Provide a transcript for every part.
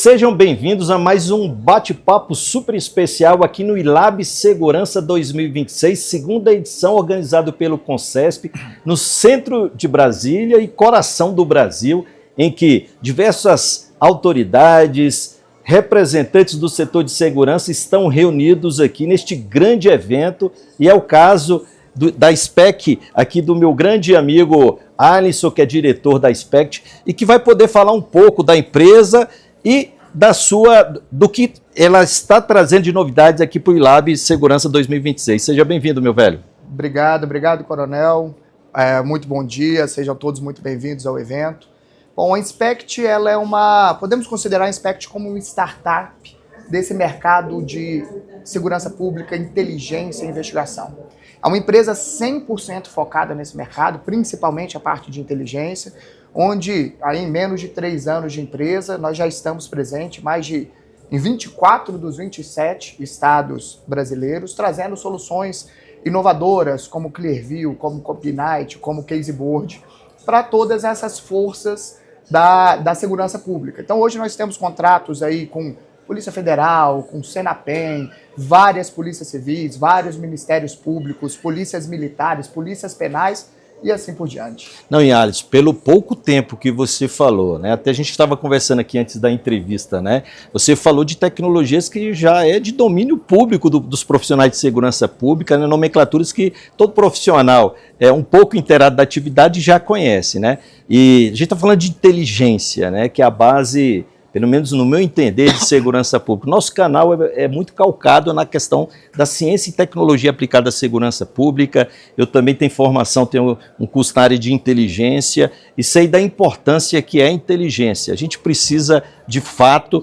Sejam bem-vindos a mais um bate-papo super especial aqui no ILAB Segurança 2026, segunda edição, organizado pelo Concesp, no centro de Brasília e coração do Brasil, em que diversas autoridades, representantes do setor de segurança estão reunidos aqui neste grande evento, e é o caso da SPEC, aqui do meu grande amigo Alisson, que é diretor da SPEC, e que vai poder falar um pouco da empresa e do que ela está trazendo de novidades aqui para o ILAB Segurança 2026. Seja bem-vindo, meu velho. Obrigado, coronel. Muito bom dia, sejam todos muito bem-vindos ao evento. Bom, a Inspect, podemos considerar a Inspect como uma startup desse mercado de segurança pública, inteligência e investigação. É uma empresa 100% focada nesse mercado, principalmente a parte de inteligência, onde aí, em menos de 3 anos de empresa, nós já estamos presentes em 24 dos 27 estados brasileiros, trazendo soluções inovadoras como Clearview, como Copinite, como Caseboard, para todas essas forças da segurança pública. Então hoje nós temos contratos aí com Polícia Federal, com Senapen, várias polícias civis, vários ministérios públicos, polícias militares, polícias penais e assim por diante. Não, e Alisson, pelo pouco tempo que você falou, né? Até a gente estava conversando aqui antes da entrevista, né? Você falou de tecnologias que já é de domínio público dos profissionais de segurança pública, né? Nomenclaturas que todo profissional um pouco inteirado da atividade já conhece, né? E a gente está falando de inteligência, né? Que é a base, pelo menos no meu entender, de segurança pública. Nosso canal é muito calcado na questão da ciência e tecnologia aplicada à segurança pública. Eu também tenho formação, tenho um curso na área de inteligência e sei da importância que é a inteligência. A gente precisa, de fato,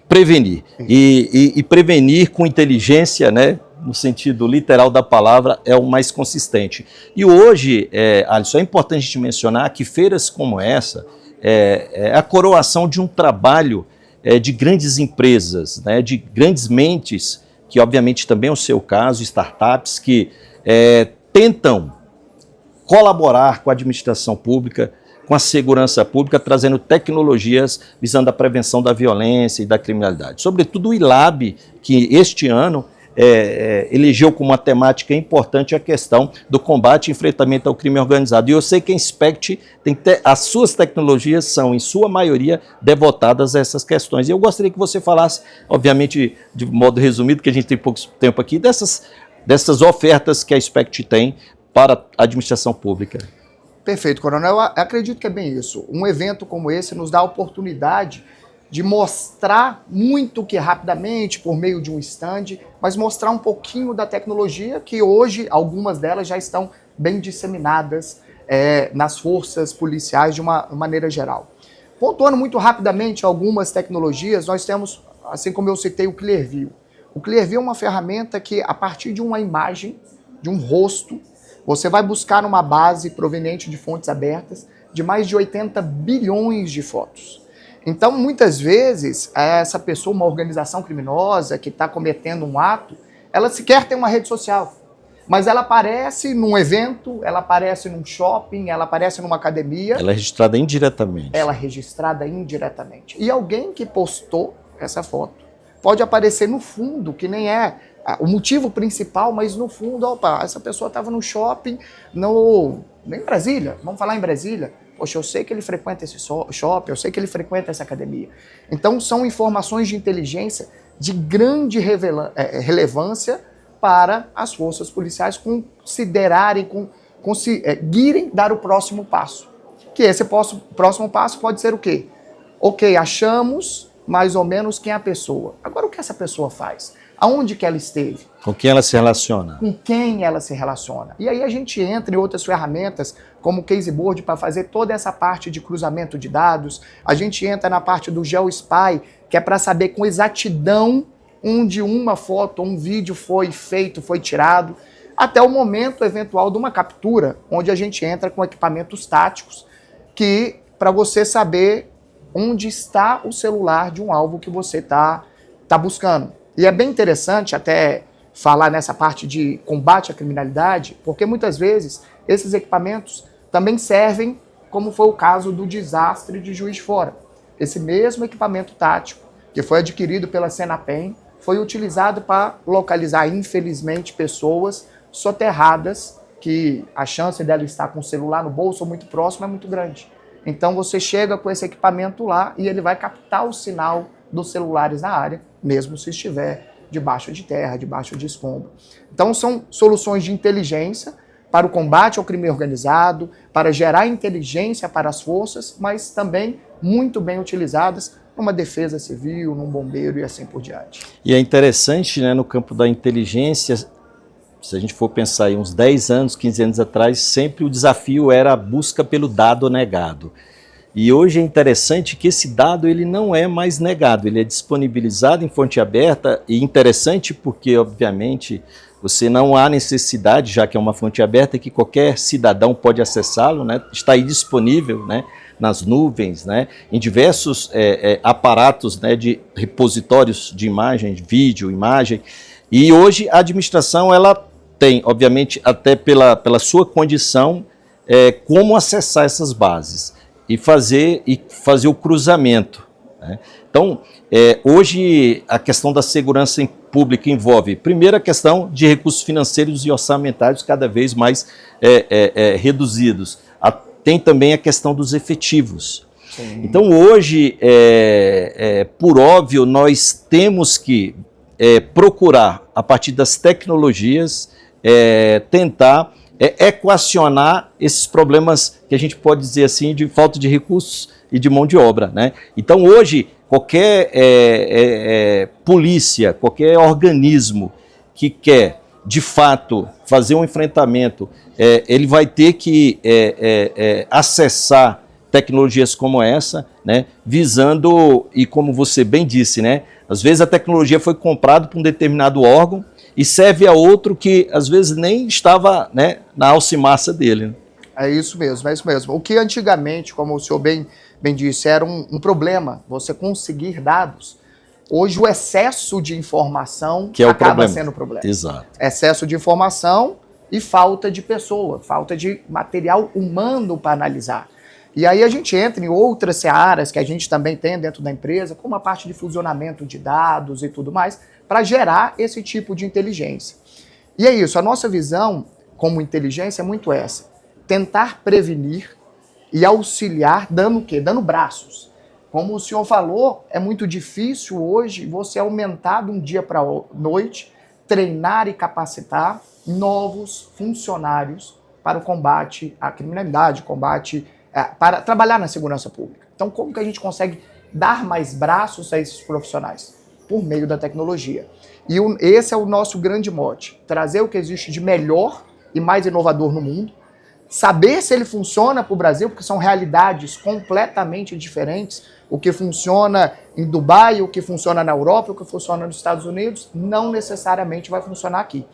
prevenir. E prevenir com inteligência, né? No sentido literal da palavra, é o mais consistente. E hoje, Alisson, é importante a gente mencionar que feiras como essa é a coroação de um trabalho de grandes empresas, né, de grandes mentes, que obviamente também é o seu caso, startups que tentam colaborar com a administração pública, com a segurança pública, trazendo tecnologias visando a prevenção da violência e da criminalidade. Sobretudo o ILAB, que este ano elegeu como uma temática importante a questão do combate e enfrentamento ao crime organizado. E eu sei que a Inspect as suas tecnologias são, em sua maioria, devotadas a essas questões. E eu gostaria que você falasse, obviamente, de modo resumido, que a gente tem pouco tempo aqui, dessas ofertas que a Inspect tem para a administração pública. Perfeito, coronel. Eu acredito que é bem isso. Um evento como esse nos dá a oportunidade de mostrar muito que rapidamente, por meio de um stand, mas mostrar um pouquinho da tecnologia que hoje, algumas delas já estão bem disseminadas nas forças policiais de uma maneira geral. Pontuando muito rapidamente algumas tecnologias, nós temos, assim como eu citei, o Clearview. O Clearview é uma ferramenta que, a partir de uma imagem, de um rosto, você vai buscar uma base proveniente de fontes abertas de mais de 80 bilhões de fotos. Então, muitas vezes, essa pessoa, uma organização criminosa que está cometendo um ato, ela sequer tem uma rede social, mas ela aparece num evento, ela aparece num shopping, ela aparece numa academia. Ela é registrada indiretamente. Ela é registrada indiretamente. E alguém que postou essa foto pode aparecer no fundo, que nem é o motivo principal, mas no fundo, opa, essa pessoa estava no shopping, em Brasília, vamos falar em Brasília. Poxa, eu sei que ele frequenta esse shopping, eu sei que ele frequenta essa academia. Então, são informações de inteligência de grande relevância para as forças policiais considerarem, conseguirem dar o próximo passo. Que esse próximo passo pode ser o quê? Ok, achamos mais ou menos quem é a pessoa. Agora, o que essa pessoa faz? Aonde que ela esteve? Com quem ela se relaciona? Com quem ela se relaciona. E aí a gente entra em outras ferramentas, como o Caseboard, para fazer toda essa parte de cruzamento de dados. A gente entra na parte do GeoSpy, que é para saber com exatidão onde uma foto ou um vídeo foi feito, foi tirado, até o momento eventual de uma captura, onde a gente entra com equipamentos táticos, que para você saber onde está o celular de um alvo que você tá buscando. E é bem interessante até falar nessa parte de combate à criminalidade, porque muitas vezes esses equipamentos também servem, como foi o caso do desastre de Juiz de Fora. esse mesmo equipamento tático, que foi adquirido pela Senapen, foi utilizado para localizar, infelizmente, pessoas soterradas, que a chance dela estar com o celular no bolso ou muito próximo é muito grande. Então você chega com esse equipamento lá e ele vai captar o sinal dos celulares na área, mesmo se estiver debaixo de terra, debaixo de escombro. Então são soluções de inteligência para o combate ao crime organizado, para gerar inteligência para as forças, mas também muito bem utilizadas numa defesa civil, num bombeiro e assim por diante. E é interessante, né, no campo da inteligência, se a gente for pensar aí uns 10 anos, 15 anos atrás, sempre o desafio era a busca pelo dado negado. E hoje é interessante que esse dado ele não é mais negado, ele é disponibilizado em fonte aberta, e interessante porque, obviamente, você não há necessidade, já que é uma fonte aberta, que qualquer cidadão pode acessá-lo, né? Está aí disponível, né, nas nuvens, né, em diversos aparatos, né, de repositórios de imagem, de vídeo, imagem. E hoje a administração ela tem, obviamente, até pela sua condição, como acessar essas bases e fazer o cruzamento, né? Então, hoje a questão da segurança pública envolve, primeiro, a questão de recursos financeiros e orçamentários cada vez mais reduzidos. Tem também a questão dos efetivos. Sim. Então, hoje, por óbvio, nós temos que procurar, a partir das tecnologias, tentar equacionar esses problemas que a gente pode dizer assim, de falta de recursos e de mão de obra, né? Então, hoje, qualquer polícia, qualquer organismo que quer, de fato, fazer um enfrentamento, ele vai ter que acessar tecnologias como essa, né, visando, e como você bem disse, né, às vezes a tecnologia foi comprada por um determinado órgão e serve a outro que às vezes nem estava, né, na alcimaça dele. É isso mesmo, é isso mesmo. O que antigamente, como o senhor bem disse, era um problema, você conseguir dados, hoje o excesso de informação que acaba sendo o problema. Exato. Excesso de informação e falta de pessoa, falta de material humano para analisar. E aí a gente entra em outras searas que a gente também tem dentro da empresa, como a parte de fusionamento de dados e tudo mais, para gerar esse tipo de inteligência. E é isso, a nossa visão como inteligência é muito essa, tentar prevenir e auxiliar dando o quê? Dando braços. Como o senhor falou, é muito difícil hoje você aumentar de um dia para a noite, treinar e capacitar novos funcionários para o combate à criminalidade, para trabalhar na segurança pública. Então, como que a gente consegue dar mais braços a esses profissionais? Por meio da tecnologia. E esse é o nosso grande mote, trazer o que existe de melhor e mais inovador no mundo, saber se ele funciona para o Brasil, porque são realidades completamente diferentes. O que funciona em Dubai, o que funciona na Europa, o que funciona nos Estados Unidos, não necessariamente vai funcionar aqui.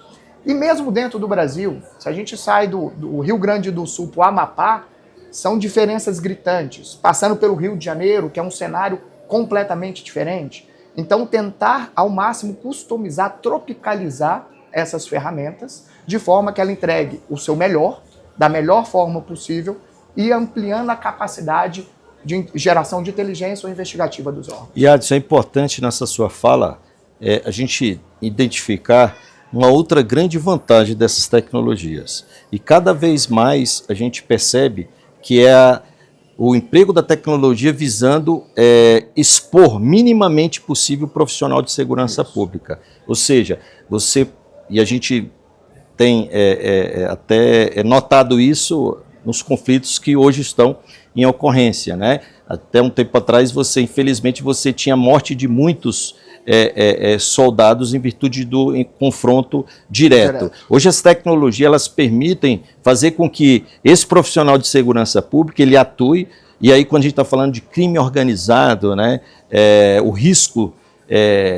E mesmo dentro do Brasil, se a gente sai do Rio Grande do Sul para o Amapá, são diferenças gritantes, passando pelo Rio de Janeiro, que é um cenário completamente diferente. Então, tentar ao máximo customizar, tropicalizar essas ferramentas, de forma que ela entregue o seu melhor, da melhor forma possível, e ampliando a capacidade de geração de inteligência ou investigativa dos órgãos. E Adson, é importante nessa sua fala a gente identificar uma outra grande vantagem dessas tecnologias. E cada vez mais a gente percebe que é o emprego da tecnologia visando expor minimamente possível o profissional de segurança pública. Ou seja, e a gente tem até notado isso nos conflitos que hoje estão em ocorrência, né? Até um tempo atrás, infelizmente, você tinha morte de muitos soldados em virtude do confronto direto. Hoje as tecnologias elas permitem fazer com que esse profissional de segurança pública ele atue, e aí quando a gente está falando de crime organizado, né, o risco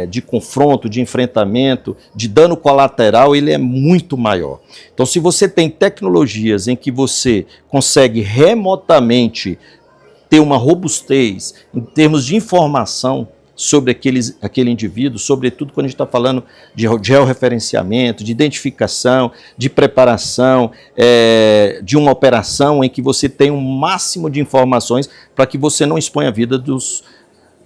de confronto, de enfrentamento, de dano colateral, ele é muito maior. Então, se você tem tecnologias em que você consegue remotamente ter uma robustez em termos de informação sobre aquele indivíduo, sobretudo quando a gente está falando de georreferenciamento, de identificação, de preparação, de uma operação em que você tem um máximo de informações para que você não exponha a vida dos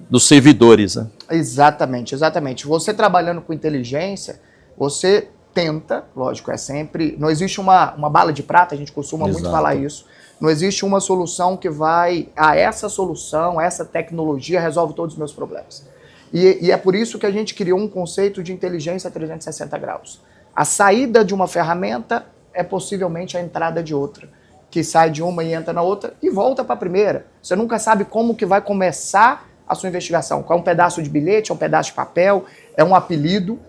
dos servidores, né? Exatamente, exatamente. Você trabalhando com inteligência, você tenta, lógico, é sempre... Não existe uma bala de prata, a gente costuma muito falar isso. Não existe uma solução que vai... essa solução, essa tecnologia resolve todos os meus problemas. E é por isso que a gente criou um conceito de inteligência 360 graus. A saída de uma ferramenta é possivelmente a entrada de outra, que sai de uma e entra na outra e volta para a primeira. Você nunca sabe como que vai começar a sua investigação. É um pedaço de bilhete, é um pedaço de papel, é um apelido.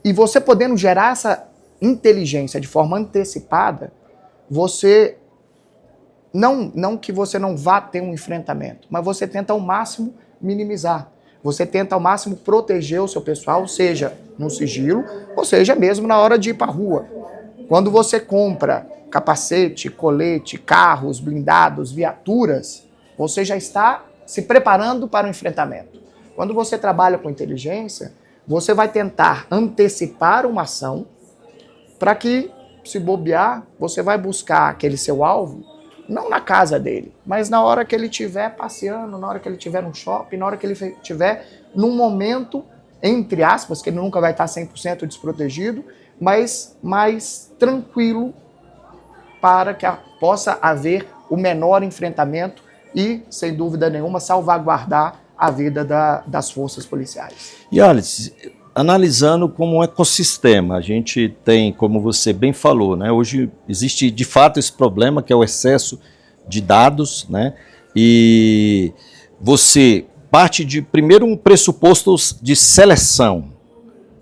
E você podendo gerar essa inteligência de forma antecipada, você... Não que você não vá ter um enfrentamento, mas você tenta ao máximo minimizar. Você tenta ao máximo proteger o seu pessoal, seja no sigilo, ou seja mesmo na hora de ir para a rua. Quando você compra capacete, colete, carros, blindados, viaturas, você já está se preparando para o enfrentamento. Quando você trabalha com inteligência, você vai tentar antecipar uma ação para que, se bobear, você vai buscar aquele seu alvo, não na casa dele, mas na hora que ele estiver passeando, na hora que ele estiver no shopping, na hora que ele estiver num momento, entre aspas, que ele nunca vai estar 100% desprotegido, mas mais tranquilo para que possa haver o menor enfrentamento e, sem dúvida nenhuma, salvaguardar a vida das forças policiais. E Alice, analisando como um ecossistema, a gente tem, como você bem falou, né, hoje existe de fato esse problema que é o excesso de dados, né, e você parte de primeiro um pressuposto de seleção.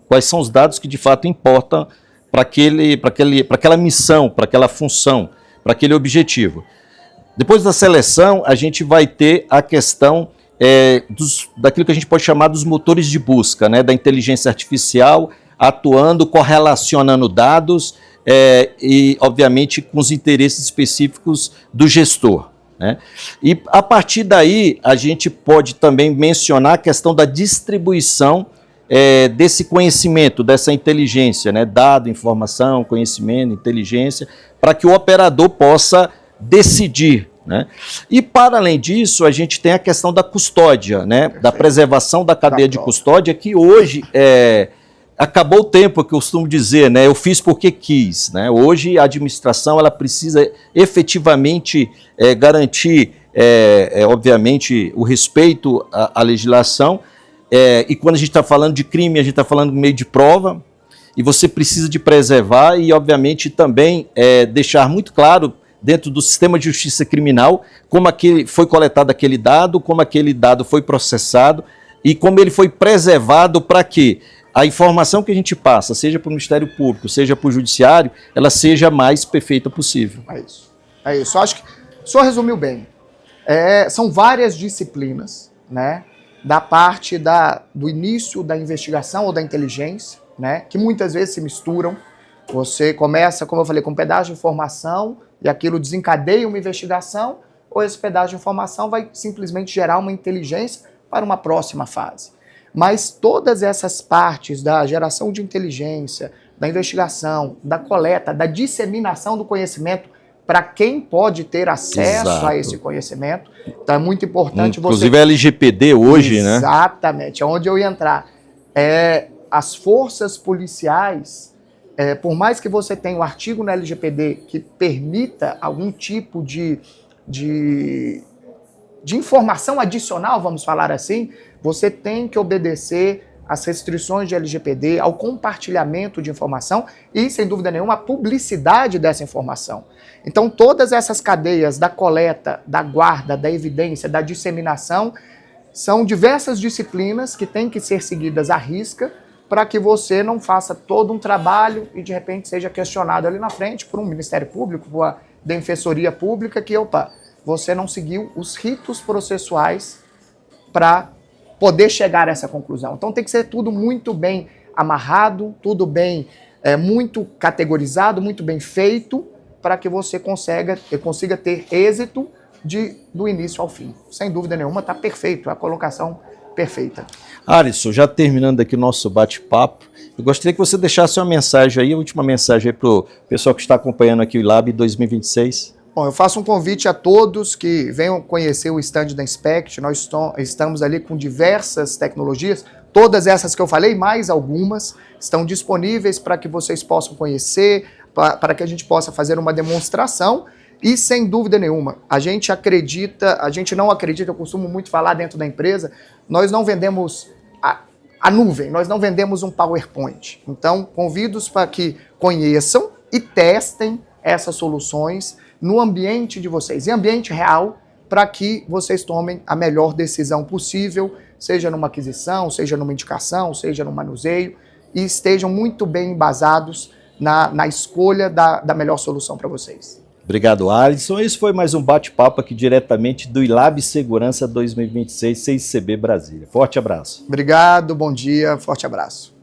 Quais são os dados que de fato importam para aquela missão, para aquela função, para aquele objetivo. Depois da seleção, a gente vai ter a questão daquilo que a gente pode chamar dos motores de busca, né, da inteligência artificial, atuando, correlacionando dados e, obviamente, com os interesses específicos do gestor, né? E, a partir daí, a gente pode também mencionar a questão da distribuição desse conhecimento, dessa inteligência, né, dado, informação, conhecimento, inteligência, para que o operador possa decidir, né? E, para além disso, a gente tem a questão da custódia, né, da preservação da cadeia de custódia, que hoje acabou o tempo, que eu costumo dizer, né, eu fiz porque quis, né? Hoje a administração ela precisa efetivamente garantir, obviamente, o respeito à legislação, e quando a gente está falando de crime, a gente está falando de meio de prova, e você precisa de preservar e, obviamente, também deixar muito claro dentro do sistema de justiça criminal como foi coletado aquele dado, como aquele dado foi processado e como ele foi preservado para que a informação que a gente passa, seja para o Ministério Público, seja para o Judiciário, ela seja a mais perfeita possível. É isso. É isso. Acho que o senhor resumiu bem. São várias disciplinas, né, da parte do início da investigação ou da inteligência, né, que muitas vezes se misturam. Você começa, como eu falei, com um pedaço de informação e aquilo desencadeia uma investigação, ou esse pedaço de informação vai simplesmente gerar uma inteligência para uma próxima fase. Mas todas essas partes da geração de inteligência, da investigação, da coleta, da disseminação do conhecimento para quem pode ter acesso a esse conhecimento, então é muito importante Inclusive a LGPD hoje, Exatamente, é onde eu ia entrar. As forças policiais, por mais que você tenha um artigo na LGPD que permita algum tipo de informação adicional, vamos falar assim, você tem que obedecer às restrições de LGPD, ao compartilhamento de informação e, sem dúvida nenhuma, a publicidade dessa informação. Então, todas essas cadeias da coleta, da guarda, da evidência, da disseminação, são diversas disciplinas que têm que ser seguidas à risca para que você não faça todo um trabalho e, de repente, seja questionado ali na frente por um Ministério Público, por uma Defensoria Pública, que, você não seguiu os ritos processuais para poder chegar a essa conclusão. Então tem que ser tudo muito bem amarrado, tudo bem, muito categorizado, muito bem feito, para que você consiga ter êxito do início ao fim. Sem dúvida nenhuma, está perfeito, a colocação perfeita. Alisson, já terminando aqui o nosso bate-papo, eu gostaria que você deixasse uma mensagem aí, a última mensagem aí para o pessoal que está acompanhando aqui o Lab 2026. Bom, eu faço um convite a todos que venham conhecer o stand da Inspect. Nós estamos ali com diversas tecnologias, todas essas que eu falei, mais algumas, estão disponíveis para que vocês possam conhecer, para que a gente possa fazer uma demonstração. E sem dúvida nenhuma, a gente não acredita, eu costumo muito falar dentro da empresa, nós não vendemos a nuvem, nós não vendemos um PowerPoint. Então, convido-os para que conheçam e testem essas soluções no ambiente de vocês, em ambiente real, para que vocês tomem a melhor decisão possível, seja numa aquisição, seja numa indicação, seja no manuseio, e estejam muito bem embasados na escolha da melhor solução para vocês. Obrigado, Alisson. Esse foi mais um bate-papo aqui diretamente do ILAB Segurança 2026, CICB Brasília. Forte abraço. Obrigado, bom dia, forte abraço.